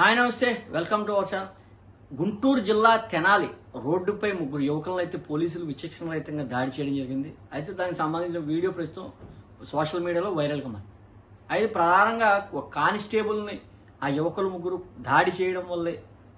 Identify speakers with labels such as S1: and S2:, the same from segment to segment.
S1: Hi నమస్తే, welcome to our channel. Guntur జిల్లా తెనాలి రోడ్డుపై ముగ్గురు యువకులను అయితే పోలీసులు విచక్షణరహితంగా దాడి చేయడం జరిగింది. అయితే దానికి సంబంధించిన వీడియో ప్రస్తుతం సోషల్ మీడియాలో వైరల్గా మారింది. అయితే ప్రధానంగా ఒక కానిస్టేబుల్ని ఆ యువకులు ముగ్గురు దాడి చేయడం వల్లే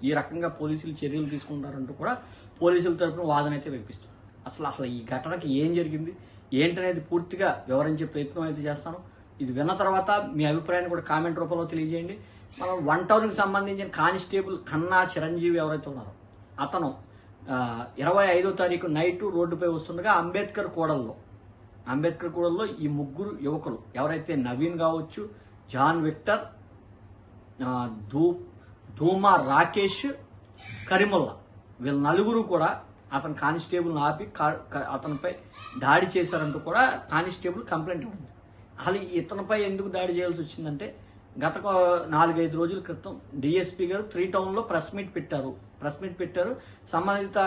S1: ఈ రకంగా పోలీసులు చర్యలు తీసుకుంటారంటూ కూడా పోలీసుల తరఫున వాదన అయితే వినిపిస్తుంది. అసలు ఈ ఘటనకి ఏం జరిగింది ఏంటనేది పూర్తిగా వివరించే ప్రయత్నం అయితే చేస్తాను. ఇది విన్న తర్వాత మీ అభిప్రాయాన్ని కూడా కామెంట్ రూపంలో తెలియజేయండి. మనం 1 టౌన్కి సంబంధించిన కానిస్టేబుల్ కన్నా చిరంజీవి ఎవరైతే ఉన్నారో అతను 25వ తారీఖు నైటు రోడ్డుపై వస్తుండగా అంబేద్కర్ కూడల్లో ఈ ముగ్గురు యువకులు ఎవరైతే నవీన్ కావచ్చు, జాన్ విక్టర్, ధూమా రాకేష్, కరిముల్లా, వీళ్ళ నలుగురు కూడా అతను కానిస్టేబుల్ని ఆపి అతనిపై దాడి చేశారంటూ కూడా కానిస్టేబుల్ కంప్లైంట్ ఇవ్వండి. అసలు ఇతనిపై ఎందుకు దాడి చేయాల్సి వచ్చిందంటే గత 4-5 రోజుల క్రితం డిఎస్పీ గారు 3 టౌన్లో ప్రెస్ మీట్ పెట్టారు. సంబంధిత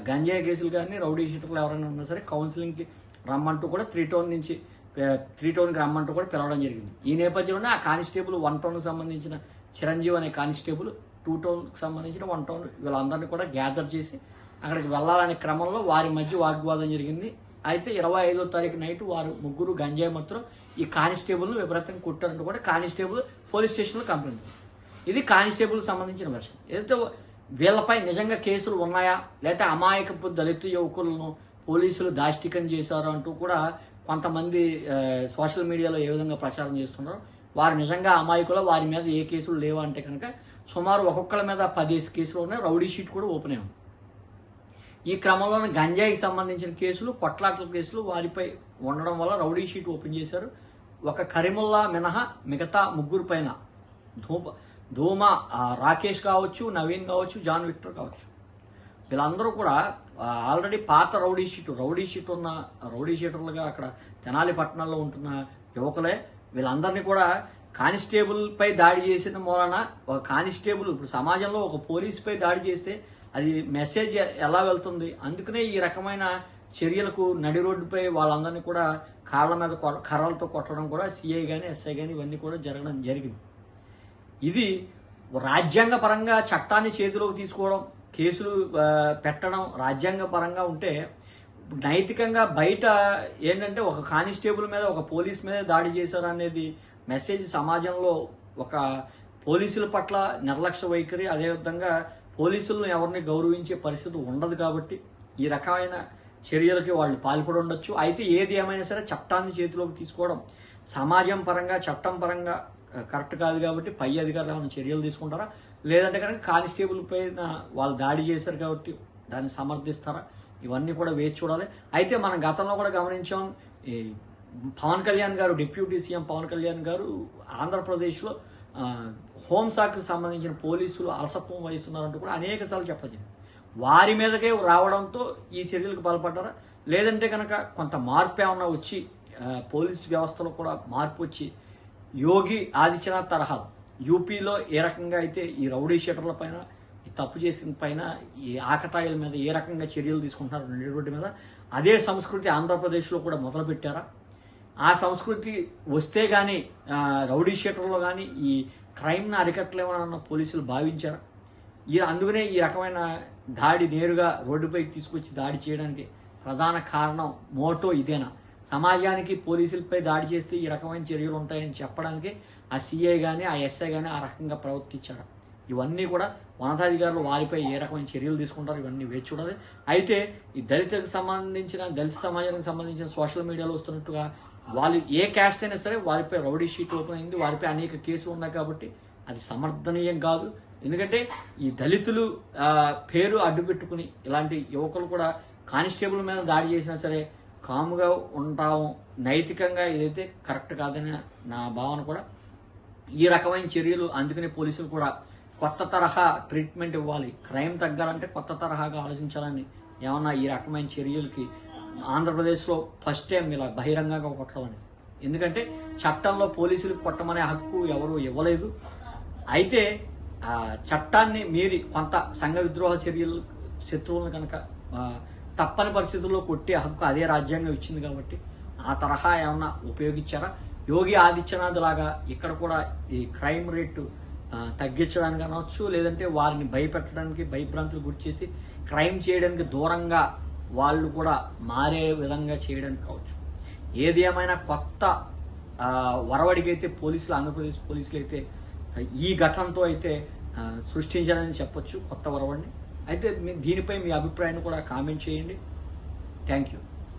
S1: గంజాయి కేసులు కానీ రౌడీ షీటర్లు ఎవరైనా ఉన్నా సరే కౌన్సిలింగ్కి రమ్మంటూ కూడా 3 టౌన్కి రమ్మంటూ కూడా పిలవడం జరిగింది. ఈ నేపథ్యంలోనే ఆ కానిస్టేబుల్ 1 టౌన్కి సంబంధించిన చిరంజీవి అనే కానిస్టేబుల్ 2 టౌన్కి సంబంధించిన 1 టౌన్ వీళ్ళందరినీ కూడా గ్యాదర్ చేసి అక్కడికి వెళ్ళాలనే క్రమంలో వారి మధ్య వాగ్వాదం జరిగింది. అయితే 25వ తారీఖు నైట్ వారు ముగ్గురు గంజాయి మాత్రం ఈ కానిస్టేబుల్ను విపరీతంగా కొట్టారంటూ కూడా కానిస్టేబుల్ పోలీస్ స్టేషన్లో కంప్లైంట్. ఇది కానిస్టేబుల్ సంబంధించిన వర్షన్. ఏదైతే వీళ్ళపై నిజంగా కేసులు ఉన్నాయా లేకపోతే అమాయకపు దళిత యువకులను పోలీసులు దాష్టికం చేశారు అంటూ కూడా కొంతమంది సోషల్ మీడియాలో ఏ విధంగా ప్రచారం చేస్తున్నారో వారు నిజంగా అమాయకుల వారి మీద ఏ కేసులు లేవా అంటే కనుక సుమారు ఒక్కొక్కరి మీద 10 కేసులు ఉన్నాయి. రౌడీ షీట్ కూడా ఓపెన్ అయి ఉంది. ఈ క్రమంలోనే గంజాయికి సంబంధించిన కేసులు, కొట్లాట్ల కేసులు వారిపై ఉండడం వల్ల రౌడీ షీట్ ఓపెన్ చేశారు. ఒక కరిముల్లా మినహా మిగతా ముగ్గురు పైన ధూమా రాకేష్ కావచ్చు, నవీన్ కావచ్చు, జాన్ విక్టర్ కావచ్చు, వీళ్ళందరూ కూడా ఆల్రెడీ పాత రౌడీ షీట్ ఉన్న రౌడీ షీటర్లుగా అక్కడ తెనాలి పట్టణంలో ఉంటున్న యువకులే. వీళ్ళందరినీ కూడా కానిస్టేబుల్ పై దాడి చేసిన మూలన ఒక కానిస్టేబుల్ ఇప్పుడు సమాజంలో ఒక పోలీసుపై దాడి చేస్తే అది మెసేజ్ ఎలా వెళ్తుంది? అందుకనే ఈ రకమైన చర్యలకు నడి రోడ్డుపై వాళ్ళందరినీ కూడా కాళ్ళ మీద కర్రలతో కొట్టడం కూడా సిఐ కానీ ఎస్ఐ కానీ ఇవన్నీ కూడా జరగడం జరిగింది. ఇది రాజ్యాంగ పరంగా చట్టాన్ని చేతిలోకి తీసుకోవడం, కేసులు పెట్టడం రాజ్యాంగ పరంగా ఉంటే, నైతికంగా బయట ఏంటంటే ఒక కానిస్టేబుల్ మీద ఒక పోలీస్ మీద దాడి చేశారు అనేది మెసేజ్ సమాజంలో ఒక పోలీసుల పట్ల నిర్లక్ష్య వైఖరి, అదేవిధంగా పోలీసులను ఎవరిని గౌరవించే పరిస్థితి ఉండదు. కాబట్టి ఈ రకమైన చర్యలకి వాళ్ళు పాల్పడి ఉండొచ్చు. అయితే ఏది ఏమైనా సరే చట్టాన్ని చేతిలోకి తీసుకోవడం సమాజం పరంగా చట్టం పరంగా కరెక్ట్ కాదు. కాబట్టి పై అధికారులు ఏమైనా చర్యలు తీసుకుంటారా లేదంటే కనుక కానిస్టేబుల్ పైన వాళ్ళు దాడి చేశారు కాబట్టి దాన్ని సమర్థిస్తారా, ఇవన్నీ కూడా వేచి చూడాలి. అయితే మనం గతంలో కూడా గమనించాం, ఈ పవన్ కళ్యాణ్ గారు, డిప్యూటీ సీఎం పవన్ కళ్యాణ్ గారు ఆంధ్రప్రదేశ్లో హోంశాఖకు సంబంధించిన పోలీసులు అలసత్వం వహిస్తున్నారంటూ కూడా అనేక సార్లు చెప్పలేదు. వారి మీదకే రావడంతో ఈ చర్యలకు పాల్పడ్డారా లేదంటే కనుక కొంత మార్పు ఏమన్నా వచ్చి పోలీస్ వ్యవస్థలో కూడా మార్పు వచ్చి యోగి ఆదిత్యనాథ్ తరహా యూపీలో ఏ రకంగా అయితే ఈ రౌడీ షీటర్ల పైన, ఈ తప్పు చేసిన పైన, ఈ ఆకతాయిల మీద ఏ రకంగా చర్యలు తీసుకుంటున్నారు నడి రోడ్డు మీద, అదే సంస్కృతి ఆంధ్రప్రదేశ్లో కూడా మొదలుపెట్టారా? ఆ సంస్కృతి వస్తే కానీ రౌడీ షీటర్లో కానీ ఈ క్రైమ్ను అరికట్టలేమన్న పోలీసులు భావించారా? అందుకనే ఈ రకమైన దాడి నేరుగా రోడ్డుపైకి తీసుకొచ్చి దాడి చేయడానికి ప్రధాన కారణం మోటో ఇదేనా? సమాజానికి పోలీసులపై దాడి చేస్తే ఈ రకమైన చర్యలు ఉంటాయని చెప్పడానికి ఆ సిఐ కానీ ఆ ఎస్ఐ కానీ ఆ రకంగా ప్రవర్తించారా? ఇవన్నీ కూడా ఉన్నతాధికారులు వారిపై ఏ రకమైన చర్యలు తీసుకుంటారు ఇవన్నీ వేచి చూడాలి. అయితే ఈ దళిత సమాజానికి సంబంధించిన సోషల్ మీడియాలో వస్తున్నట్టుగా వాళ్ళు ఏ క్యాస్ట్ అయినా సరే వారిపై రౌడీ షీట్ ఓపెన్ అయింది, వారిపై అనేక కేసులు ఉన్నాయి కాబట్టి అది సమర్థనీయం కాదు. ఎందుకంటే ఈ దళితులు పేరు అడ్డుపెట్టుకుని ఇలాంటి యువకులు కూడా కానిస్టేబుల్ మీద దాడి చేసినా సరే కాముగా ఉంటాము, నైతికంగా ఇదైతే కరెక్ట్ కాదని నా భావన కూడా. ఈ రకమైన చర్యలు అందుకనే పోలీసులు కూడా కొత్త తరహా ట్రీట్మెంట్ ఇవ్వాలి. క్రైమ్ తగ్గాలంటే కొత్త తరహాగా ఆలోచించాలని ఏమన్నా ఈ రకమైన చర్యలకి ఆంధ్రప్రదేశ్లో ఫస్ట్ టైం ఇలా బహిరంగంగా కొట్టడం అనేది. ఎందుకంటే చట్టంలో పోలీసులకు కొట్టమనే హక్కు ఎవరు ఇవ్వలేదు. అయితే చట్టాన్ని మీరి కొంత సంఘ విద్రోహ చర్యలు శత్రువులను కనుక తప్పని పరిస్థితుల్లో కొట్టే హక్కు అదే రాజ్యాంగం ఇచ్చింది. కాబట్టి ఆ తరహా ఏమన్నా ఉపయోగించారా? యోగి ఆదిత్యనాథ్ లాగా ఇక్కడ కూడా ఈ క్రైమ్ రేటు తగ్గించడానికి అనవచ్చు, లేదంటే వారిని భయపెట్టడానికి, భయభ్రాంతులు గురి చేసి క్రైమ్ చేయడానికి దూరంగా వాళ్ళు కూడా మారే విధంగా చేయడానికి కావచ్చు. ఏది ఏమైనా కొత్త వరవడికైతే పోలీసులు, ఆంధ్రప్రదేశ్ పోలీసులు అయితే ఈ ఘటనతో అయితే సృష్టించాలని చెప్పొచ్చు, కొత్త వరవడిని. అయితే దీనిపై మీ అభిప్రాయాన్ని కూడా కామెంట్ చేయండి. Thank you.